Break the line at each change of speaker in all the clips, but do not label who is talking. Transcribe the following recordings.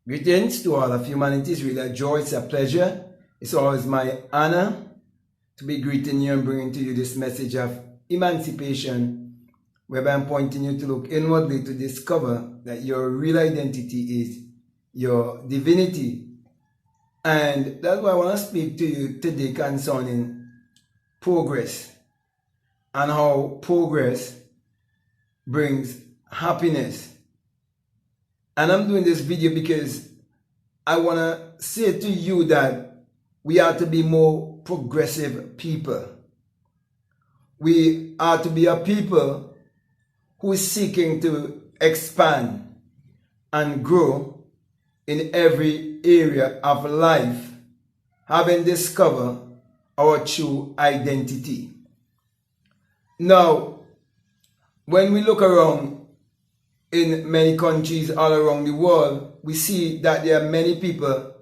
Greetings to all of humanity. It's really a joy, it's a pleasure. It's always my honor to be greeting you and bringing to you this message of emancipation, whereby I'm pointing you to look inwardly to discover that your real identity is your divinity. And that's why I want to speak to you today concerning progress and how progress brings happiness. And I'm doing this video because I want to say to you that we are to be more progressive people. We are to be a people who is seeking to expand and grow in every area of life, having discovered our true identity. Now, when we look around in many countries all around the world, we see that there are many people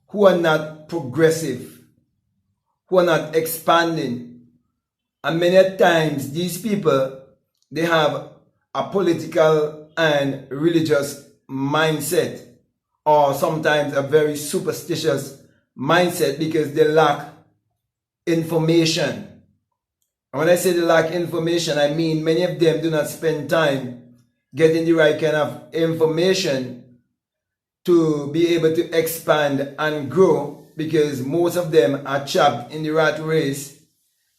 who are not progressive, who are not expanding. And many times these people, they have a political and religious mindset, or sometimes a very superstitious mindset, because they lack information. And when I say they lack information, I mean many of them do not spend time getting the right kind of information to be able to expand and grow, because most of them are trapped in the rat race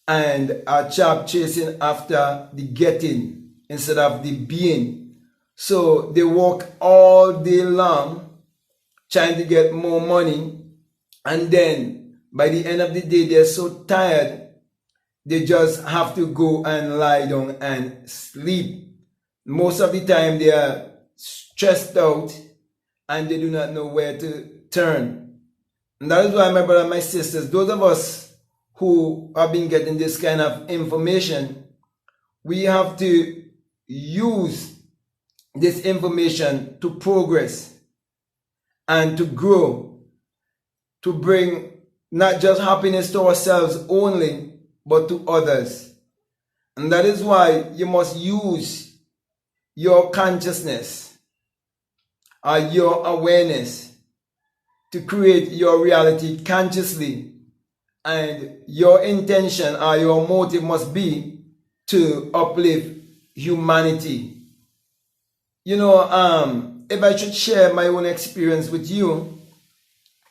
and are trapped chasing after the getting instead of the being. So they work all day long trying to get more money, and then by the end of the day they're so tired they just have to go and lie down and sleep. Most of the time they are stressed out and they do not know where to turn. And that is why, my brother and my sisters, those of us who have been getting this kind of information, we have to use this information to progress and to grow, to bring not just happiness to ourselves only, but to others. And that is why you must use your consciousness or your awareness to create your reality consciously, and your intention or your motive must be to uplift humanity. You know, if I should share my own experience with you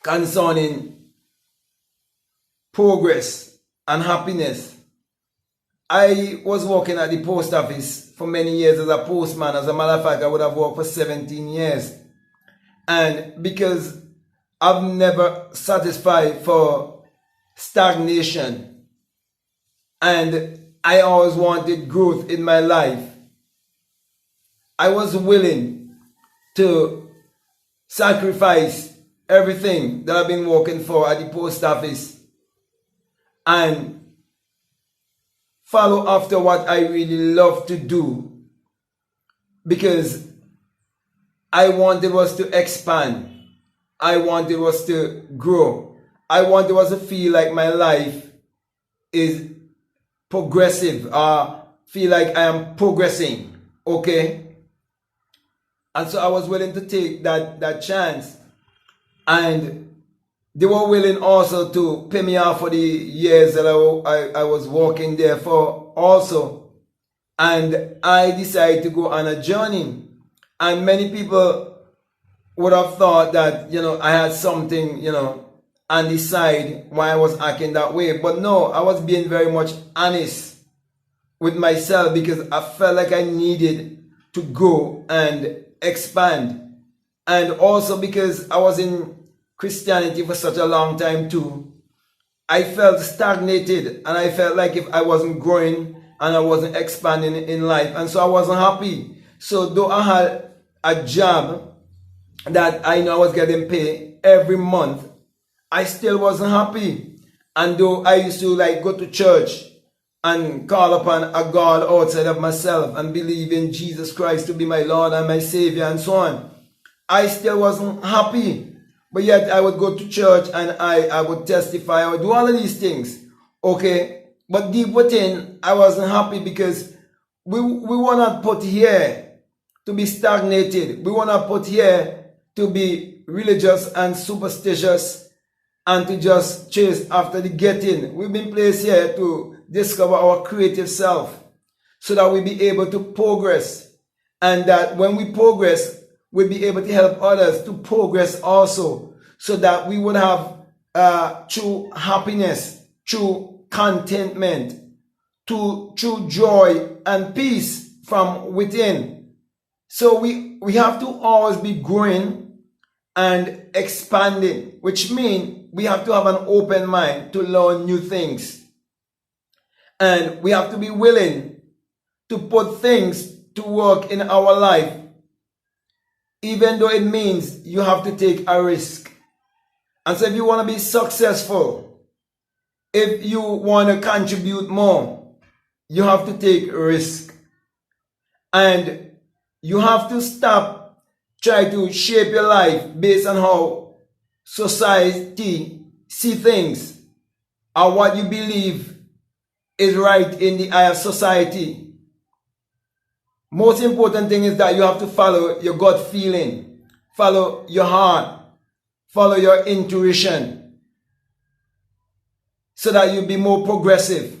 concerning progress and happiness, I was working at the post office for many years as a postman. As a matter of fact, I would have worked for 17 years. And because I've never satisfied for stagnation, and I always wanted growth in my life, I was willing to sacrifice everything that I've been working for at the post office and follow after what I really love to do, because I wanted was to expand. I wanted was to grow. I wanted was to feel like my life is progressive, feel like I am progressing, okay? And so I was willing to take that chance, and they were willing also to pay me off for the years that I was working there for also. And I decided to go on a journey. And many people would have thought that, you know, I had something, you know, on the side why I was acting that way. But no, I was being very much honest with myself, because I felt like I needed to go and expand. And also because I was in Christianity for such a long time too, I felt stagnated, and I felt like if I wasn't growing and I wasn't expanding in life, and so I wasn't happy. So though I had a job that I know I was getting paid every month, I still wasn't happy. And though I used to like go to church and call upon a God outside of myself and believe in Jesus Christ to be my Lord and my Savior and so on, I still wasn't happy. But yet I would go to church and I would testify, I would do all of these things, okay? But deep within, I wasn't happy, because we were not put here to be stagnated. We were not put here to be religious and superstitious and to just chase after the getting. We've been placed here to discover our creative self so that we be able to progress, and that when we progress, we'll be able to help others to progress also, so that we would have true happiness, true contentment, true joy and peace from within. So we have to always be growing and expanding, which means we have to have an open mind to learn new things. And we have to be willing to put things to work in our life, even though it means you have to take a risk. And so if you want to be successful, if you want to contribute more, you have to take a risk. And you have to stop trying to shape your life based on how society see things or what you believe is right in the eye of society. Most important thing is that you have to follow your gut feeling, follow your heart, follow your intuition, so that you'll be more progressive.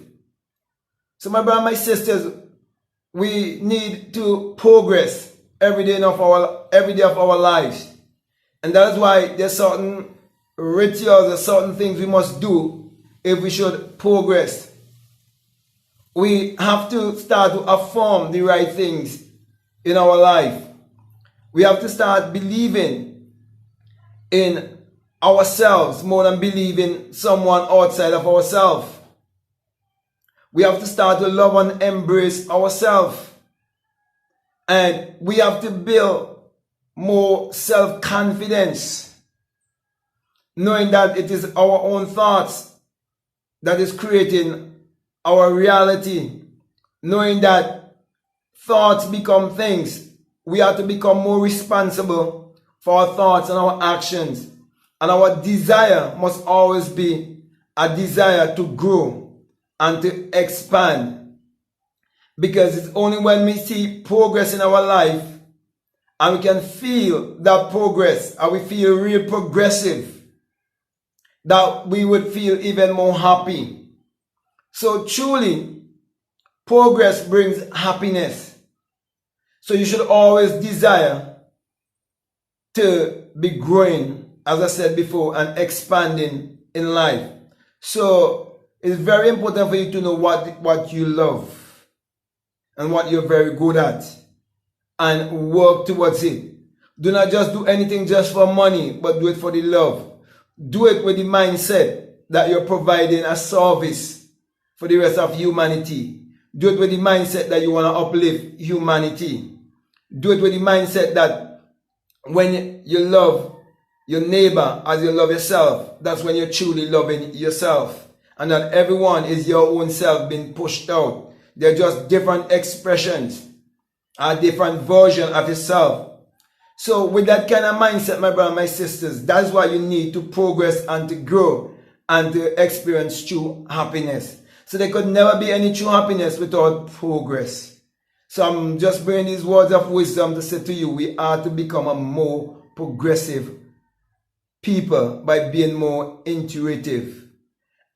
So my brothers and my sisters, we need to progress every day of our lives. And that is why there's certain rituals or certain things we must do if we should progress. We have to start to affirm the right things in our life. We have to start believing in ourselves more than believing someone outside of ourselves. We have to start to love and embrace ourselves. And we have to build more self-confidence, knowing that it is our own thoughts that is creating our reality, knowing that thoughts become things. We have to become more responsible for our thoughts and our actions. And our desire must always be a desire to grow and to expand. Because it's only when we see progress in our life and we can feel that progress and we feel real progressive, that we would feel even more happy. So truly, progress brings happiness. So you should always desire to be growing, as I said before, and expanding in life. So it's very important for you to know what you love and what you're very good at, and work towards it. Do not just do anything just for money, but do it for the love. Do it with the mindset that you're providing a service for the rest of humanity. Do it with the mindset that you want to uplift humanity. Do it with the mindset that when you love your neighbor as you love yourself, that's when you're truly loving yourself. And that everyone is your own self being pushed out. They're just different expressions, a different version of yourself. So with that kind of mindset, my brothers and my sisters, that's why you need to progress and to grow and to experience true happiness. So there could never be any true happiness without progress. So I'm just bringing these words of wisdom to say to you, we are to become a more progressive people by being more intuitive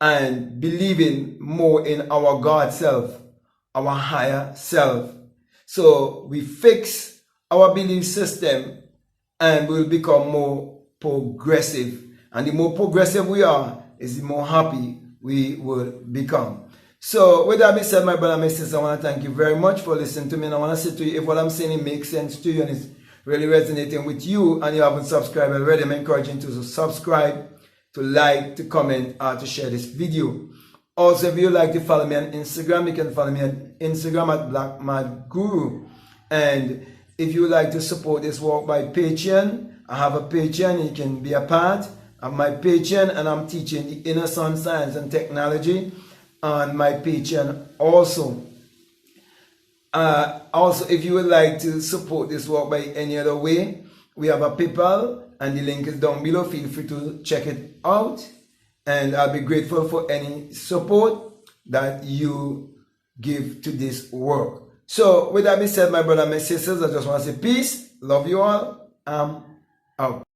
and believing more in our God self, our higher self. So we fix our belief system and we'll become more progressive. And the more progressive we are, is the more happy we will become. So with that being said, my brother and my sister, I want to thank you very much for listening to me. And I want to say to you, if what I'm saying it makes sense to you and it's really resonating with you and you haven't subscribed already, I'm encouraging you to subscribe, to like, to comment, or to share this video. Also, if you'd like to follow me on Instagram, you can follow me on Instagram at BlackMadGuru. And if you would like to support this work by Patreon, I have a Patreon. You can be a part of my Patreon, and I'm teaching the inner sun science and technology on my Patreon also. Also, if you would like to support this work by any other way, we have a PayPal, and the link is down below. Feel free to check it out, and I'll be grateful for any support that you give to this work. So with that being said, my brother and my sisters, I just want to say peace, love you all, out.